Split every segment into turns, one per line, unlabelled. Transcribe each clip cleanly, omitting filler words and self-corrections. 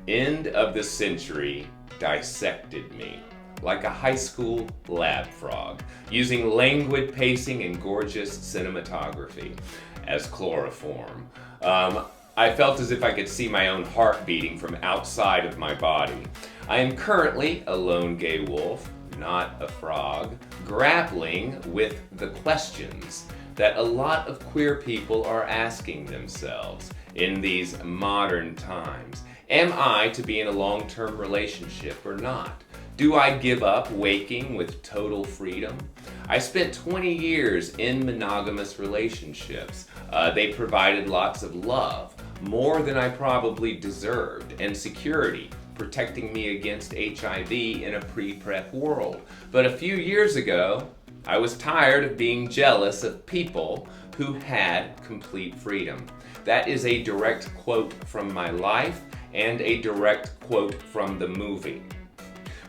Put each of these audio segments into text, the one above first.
End of the century dissected me like a high school lab frog, using languid pacing and gorgeous cinematography as chloroform. I felt as if I could see my own heart beating from outside of my body. I am currently a lone gay wolf, not a frog, grappling with the questions that a lot of queer people are asking themselves in these modern times. Am I to be in a long-term relationship or not? Do I give up waking with total freedom? I spent 20 years in monogamous relationships. They provided lots of love, more than I probably deserved, and security, protecting me against HIV in a pre-prep world. But a few years ago, I was tired of being jealous of people who had complete freedom. That is a direct quote from my life and a direct quote from the movie.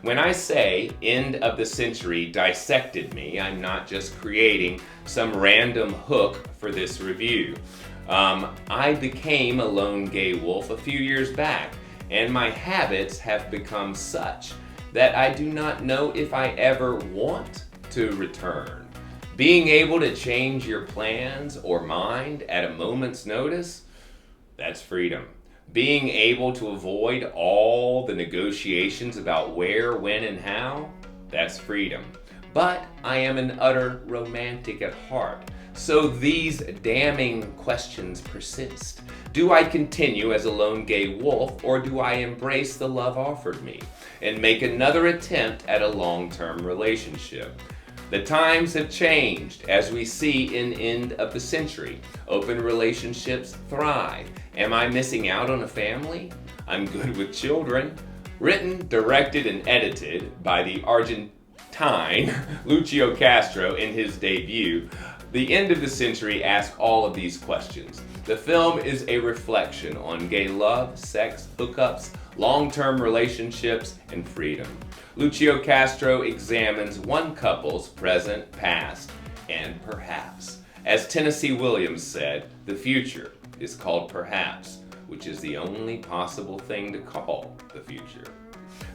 When I say end of the century dissected me, I'm not just creating some random hook for this review. I became a lone gay wolf a few years back, and my habits have become such that I do not know if I ever want to return. Being able to change your plans or mind at a moment's notice, that's freedom. Being able to avoid all the negotiations about where, when, and how, that's freedom. But I am an utter romantic at heart, so these damning questions persist. Do I continue as a lone gay wolf, or do I embrace the love offered me and make another attempt at a long-term relationship? The times have changed, as we see in End of the Century. Open relationships thrive. Am I missing out on a family? I'm good with children. Written, directed, and edited by the Argentine Lucio Castro in his debut, The End of the Century asks all of these questions. The film is a reflection on gay love, sex, hookups, long-term relationships, and freedom. Lucio Castro examines one couple's present, past, and perhaps. As Tennessee Williams said, the future is called perhaps, which is the only possible thing to call the future.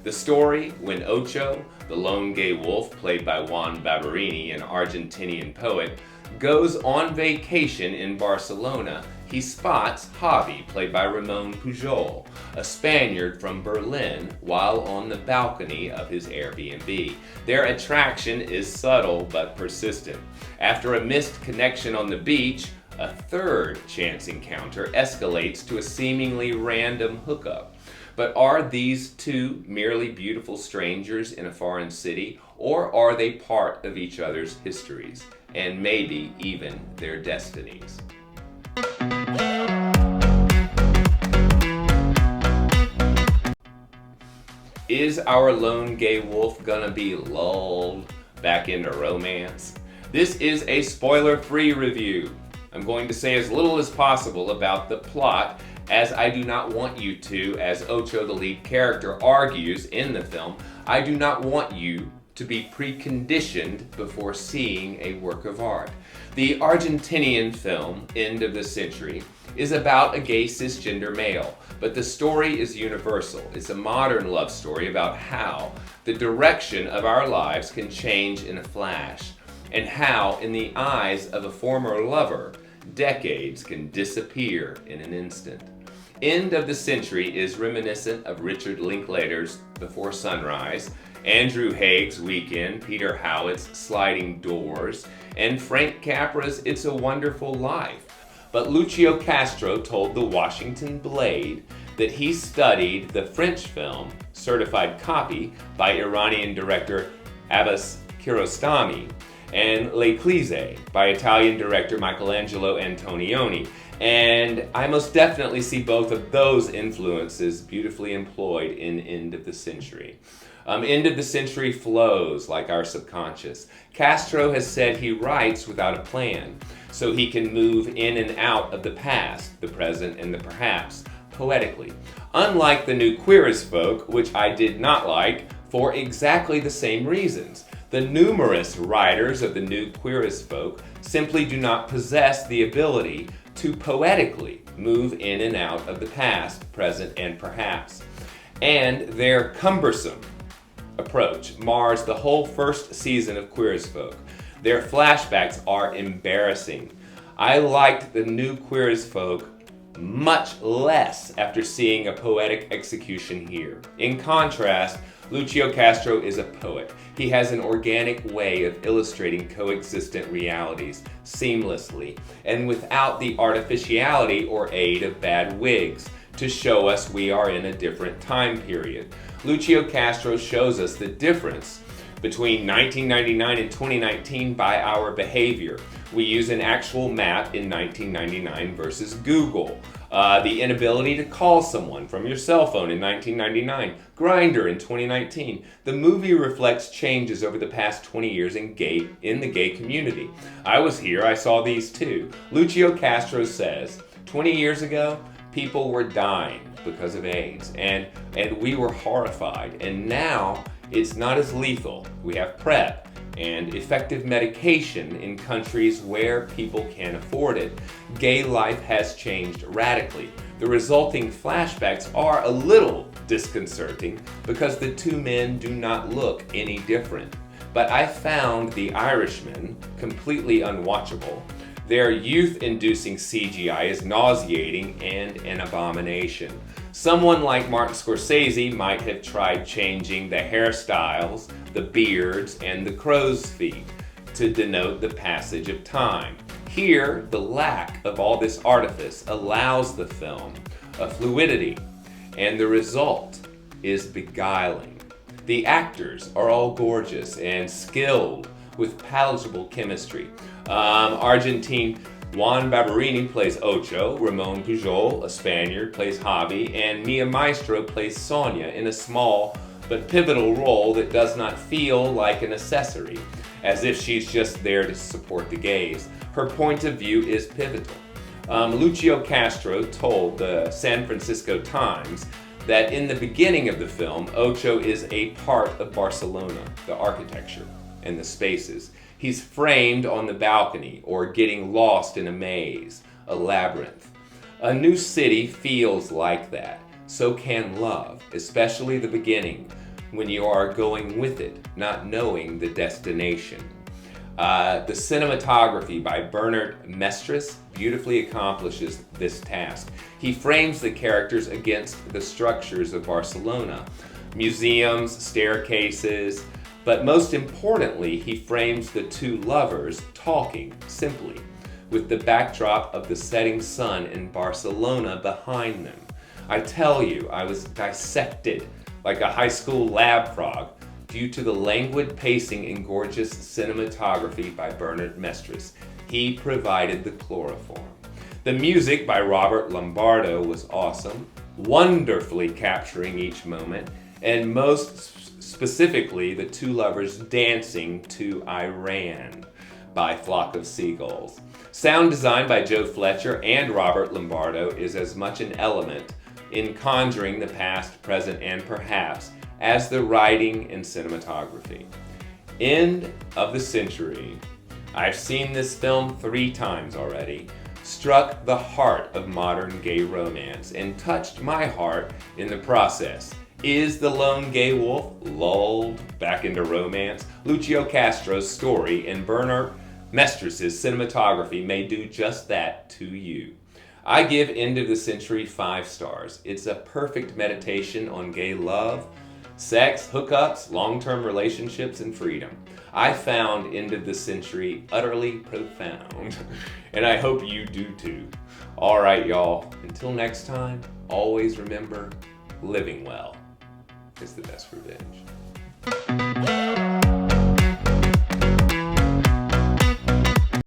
The story, when Ocho, the lone gay wolf played by Juan Barberini, an Argentinian poet, goes on vacation in Barcelona, he spots Javi, played by Ramon Pujol, a Spaniard from Berlin, while on the balcony of his Airbnb. Their attraction is subtle but persistent. After a missed connection on the beach, a third chance encounter escalates to a seemingly random hookup. But are these two merely beautiful strangers in a foreign city, or are they part of each other's histories, and maybe even their destinies? Is our lone gay wolf gonna be lulled back into romance? This is a spoiler-free review. I'm going to say as little as possible about the plot, as I do not want you to, as Ocho, the lead character, argues in the film, I do not want you to be preconditioned before seeing a work of art. The Argentinian film, End of the Century, is about a gay cisgender male, but the story is universal. It's a modern love story about how the direction of our lives can change in a flash, and how, in the eyes of a former lover, decades can disappear in an instant. End of the Century is reminiscent of Richard Linklater's Before Sunrise, Andrew Haig's Weekend, Peter Howitt's Sliding Doors, and Frank Capra's It's a Wonderful Life. But Lucio Castro told the Washington Blade that he studied the French film Certified Copy by Iranian director Abbas Kiarostami and L'Eclisse by Italian director Michelangelo Antonioni. And I most definitely see both of those influences beautifully employed in End of the Century. End of the Century flows like our subconscious. Castro has said he writes without a plan, so he can move in and out of the past, the present, and the perhaps, poetically. Unlike the new Queer as Folk, which I did not like for exactly the same reasons. The numerous writers of the new Queer as Folk simply do not possess the ability to poetically move in and out of the past, present, and perhaps. and their cumbersome approach mars the whole first season of Queer as Folk. Their flashbacks are embarrassing. I liked the new Queer as Folk much less after seeing a poetic execution here. In contrast, Lucio Castro is a poet. He has an organic way of illustrating coexistent realities seamlessly and without the artificiality or aid of bad wigs to show us we are in a different time period. Lucio Castro shows us the difference between 1999 and 2019 by our behavior. We use an actual map in 1999 versus Google. The inability to call someone from your cell phone in 1999. Grindr in 2019. The movie reflects changes over the past 20 years in the gay community. I was here, I saw these too. Lucio Castro says, 20 years ago, people were dying because of AIDS, and we were horrified. And now, it's not as lethal. We have PrEP and effective medication in countries where people can afford it. Gay life has changed radically. The resulting flashbacks are a little disconcerting because the two men do not look any different. But I found The Irishman completely unwatchable. Their youth-inducing CGI is nauseating and an abomination. Someone like Martin Scorsese might have tried changing the hairstyles, the beards, and the crow's feet to denote the passage of time. Here, the lack of all this artifice allows the film a fluidity, and the result is beguiling. The actors are all gorgeous and skilled with palatable chemistry. Argentine Juan Barberini plays Ocho, Ramon Pujol, a Spaniard, plays Javi, and Mia Maestro plays Sonia in a small but pivotal role that does not feel like an accessory, as if she's just there to support the gays. Her point of view is pivotal. Lucio Castro told the San Francisco Times that in the beginning of the film, Ocho is a part of Barcelona, the architecture and the spaces. He's framed on the balcony or getting lost in a maze, a labyrinth. A new city feels like that. So can love, especially the beginning, when you are going with it, not knowing the destination. The cinematography by Bernard Mestres beautifully accomplishes this task. He frames the characters against the structures of Barcelona, museums, staircases, but most importantly, he frames the two lovers talking simply, with the backdrop of the setting sun in Barcelona behind them. I tell you, I was dissected like a high school lab frog due to the languid pacing and gorgeous cinematography by Bernard Mestres. He provided the chloroform. The music by Robert Lombardo was awesome, wonderfully capturing each moment, and most specifically the two lovers dancing to Iran by Flock of Seagulls. Sound design by Joe Fletcher and Robert Lombardo is as much an element in conjuring the past, present, and perhaps as the writing and cinematography. End of the century. I've seen this film 3 times already, struck the heart of modern gay romance, and touched my heart in the process. Is the lone gay wolf lulled back into romance? Lucio Castro's story and Bernard Mestres' cinematography may do just that to you. I give End of the Century 5 stars. It's a perfect meditation on gay love, sex, hookups, long-term relationships, and freedom. I found End of the Century utterly profound, and I hope you do too. All right, y'all. Until next time, always remember, living well is the best revenge.